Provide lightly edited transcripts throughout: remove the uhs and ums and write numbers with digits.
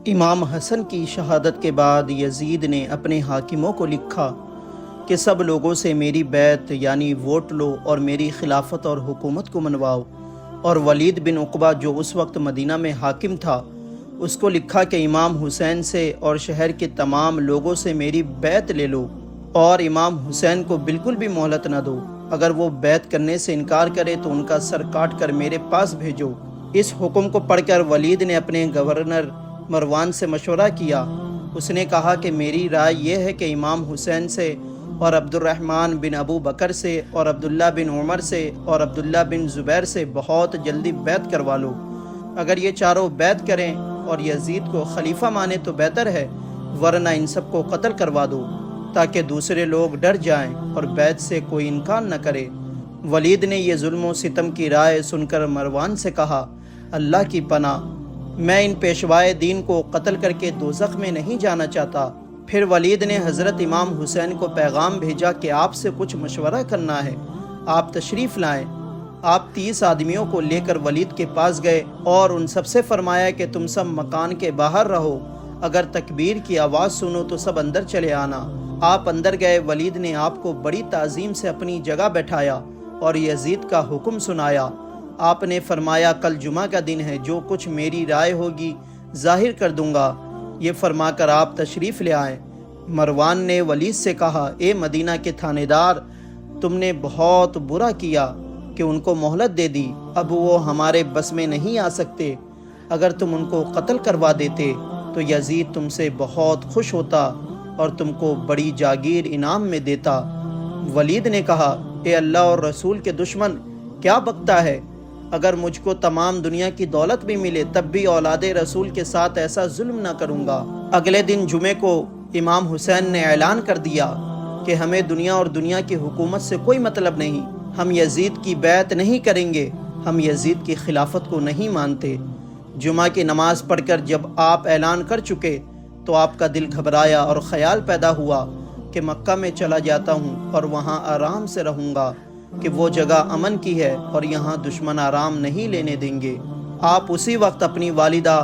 امام حسن کی شہادت کے بعد یزید نے اپنے حاکموں کو لکھا کہ سب لوگوں سے میری بیعت یعنی ووٹ لو اور میری خلافت اور حکومت کو منواؤ، اور ولید بن عقبہ جو اس وقت مدینہ میں حاکم تھا اس کو لکھا کہ امام حسین سے اور شہر کے تمام لوگوں سے میری بیعت لے لو، اور امام حسین کو بالکل بھی مہلت نہ دو، اگر وہ بیعت کرنے سے انکار کرے تو ان کا سر کاٹ کر میرے پاس بھیجو۔ اس حکم کو پڑھ کر ولید نے اپنے گورنر مروان سے مشورہ کیا۔ اس نے کہا کہ میری رائے یہ ہے کہ امام حسین سے اور عبد الرحمن بن ابو بکر سے اور عبداللہ بن عمر سے اور عبداللہ بن زبیر سے بہت جلدی بیعت کروا لو۔ اگر یہ چاروں بیعت کریں اور یزید کو خلیفہ مانے تو بہتر ہے، ورنہ ان سب کو قتل کروا دو تاکہ دوسرے لوگ ڈر جائیں اور بیعت سے کوئی انکار نہ کرے۔ ولید نے یہ ظلم و ستم کی رائے سن کر مروان سے کہا، اللہ کی پناہ، میں ان پیشوائے دین کو قتل کر کے دوزخ میں نہیں جانا چاہتا۔ پھر ولید نے حضرت امام حسین کو پیغام بھیجا کہ آپ سے کچھ مشورہ کرنا ہے، آپ تشریف لائیں۔ آپ 30 آدمیوں کو لے کر ولید کے پاس گئے اور ان سب سے فرمایا کہ تم سب مکان کے باہر رہو، اگر تکبیر کی آواز سنو تو سب اندر چلے آنا۔ آپ اندر گئے۔ ولید نے آپ کو بڑی تعظیم سے اپنی جگہ بیٹھایا اور یزید کا حکم سنایا۔ آپ نے فرمایا، کل جمعہ کا دن ہے، جو کچھ میری رائے ہوگی ظاہر کر دوں گا۔ یہ فرما کر آپ تشریف لے آئے۔ مروان نے ولید سے کہا، اے مدینہ کے تھانے دار، تم نے بہت برا کیا کہ ان کو مہلت دے دی، اب وہ ہمارے بس میں نہیں آ سکتے۔ اگر تم ان کو قتل کروا دیتے تو یزید تم سے بہت خوش ہوتا اور تم کو بڑی جاگیر انعام میں دیتا۔ ولید نے کہا، اے اللہ اور رسول کے دشمن، کیا بکتا ہے؟ اگر مجھ کو تمام دنیا کی دولت بھی ملے تب بھی اولاد رسول کے ساتھ ایسا ظلم نہ کروں گا۔ اگلے دن جمعے کو امام حسین نے اعلان کر دیا کہ ہمیں دنیا اور دنیا کی حکومت سے کوئی مطلب نہیں، ہم یزید کی بیعت نہیں کریں گے، ہم یزید کی خلافت کو نہیں مانتے۔ جمعہ کی نماز پڑھ کر جب آپ اعلان کر چکے تو آپ کا دل گھبرایا اور خیال پیدا ہوا کہ مکہ میں چلا جاتا ہوں اور وہاں آرام سے رہوں گا، کہ وہ جگہ امن کی ہے اور یہاں دشمن آرام نہیں لینے دیں گے۔ آپ اسی وقت اپنی والدہ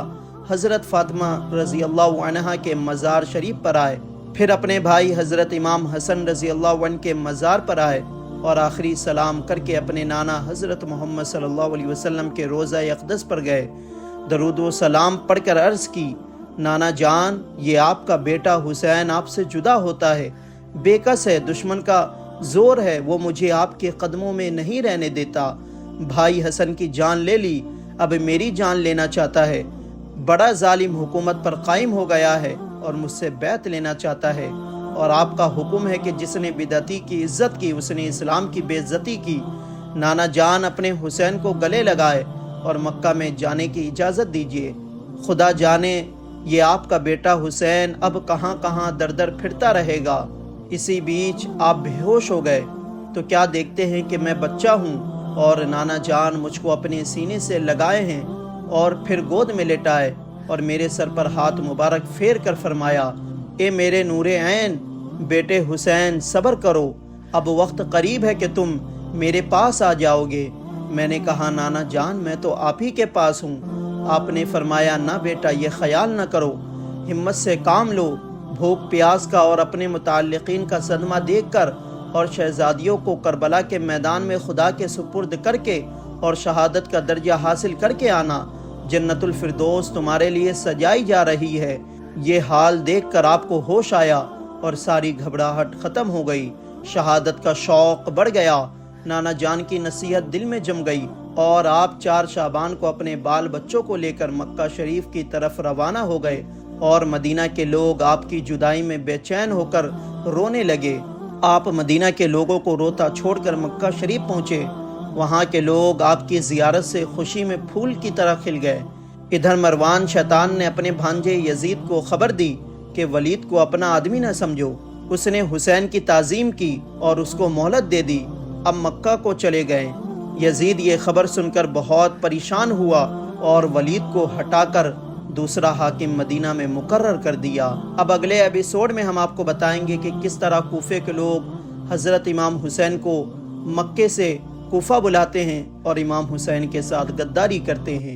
حضرت فاطمہ رضی اللہ عنہا کے مزار شریف پر آئے، پھر اپنے بھائی حضرت امام حسن رضی اللہ عنہ کے مزار پر آئے اور آخری سلام کر کے اپنے نانا حضرت محمد صلی اللہ علیہ وسلم کے روضہ اقدس پر گئے۔ درود و سلام پڑھ کر عرض کی، نانا جان، یہ آپ کا بیٹا حسین آپ سے جدا ہوتا ہے، بے کس ہے، دشمن کا زور ہے، وہ مجھے آپ کے قدموں میں نہیں رہنے دیتا۔ بھائی حسن کی جان لے لی، اب میری جان لینا چاہتا ہے، بڑا ظالم حکومت پر قائم ہو گیا ہے اور مجھ سے بیعت لینا چاہتا ہے، اور آپ کا حکم ہے کہ جس نے بدعتی کی عزت کی اس نے اسلام کی بے عزتی کی۔ نانا جان اپنے حسین کو گلے لگائے اور مکہ میں جانے کی اجازت دیجیے۔ خدا جانے یہ آپ کا بیٹا حسین اب کہاں کہاں در در پھرتا رہے گا۔ اسی بیچ آپ بے ہوش ہو گئے تو کیا دیکھتے ہیں کہ میں بچہ ہوں اور نانا جان مجھ کو اپنے سینے سے لگائے ہیں اور پھر گود میں لٹائے اور میرے سر پر ہاتھ مبارک پھیر کر فرمایا، اے میرے نور عین بیٹے حسین، صبر کرو، اب وقت قریب ہے کہ تم میرے پاس آ جاؤ گے۔ میں نے کہا، نانا جان میں تو آپ ہی کے پاس ہوں۔ آپ نے فرمایا، نہ بیٹا، یہ خیال نہ کرو، ہمت سے کام لو۔ بھوک پیاس کا اور اپنے متعلقین کا صدمہ دیکھ کر اور شہزادیوں کو کربلا کے میدان میں خدا کے سپرد کر کے اور شہادت کا درجہ حاصل کر کے آنا، جنت الفردوس تمہارے لیے سجائی جا رہی ہے۔ یہ حال دیکھ کر آپ کو ہوش آیا اور ساری گھبراہٹ ختم ہو گئی، شہادت کا شوق بڑھ گیا، نانا جان کی نصیحت دل میں جم گئی، اور آپ 4 شعبان کو اپنے بال بچوں کو لے کر مکہ شریف کی طرف روانہ ہو گئے، اور مدینہ کے لوگ آپ کی جدائی میں بے چین ہو کر رونے لگے۔ آپ مدینہ کے لوگوں کو روتا چھوڑ کر مکہ شریف پہنچے۔ وہاں کے لوگ آپ کی زیارت سے خوشی میں پھول کی طرح کھل گئے۔ ادھر مروان شیطان نے اپنے بھانجے یزید کو خبر دی کہ ولید کو اپنا آدمی نہ سمجھو۔ اس نے حسین کی تعظیم کی اور اس کو مہلت دے دی، اب مکہ کو چلے گئے۔ یزید یہ خبر سن کر بہت پریشان ہوا اور ولید کو ہٹا کر دوسرا حاکم مدینہ میں مقرر کر دیا۔ اب اگلے ایپیسوڈ میں ہم آپ کو بتائیں گے کہ کس طرح کوفے کے لوگ حضرت امام حسین کو مکے سے کوفہ بلاتے ہیں اور امام حسین کے ساتھ غداری کرتے ہیں۔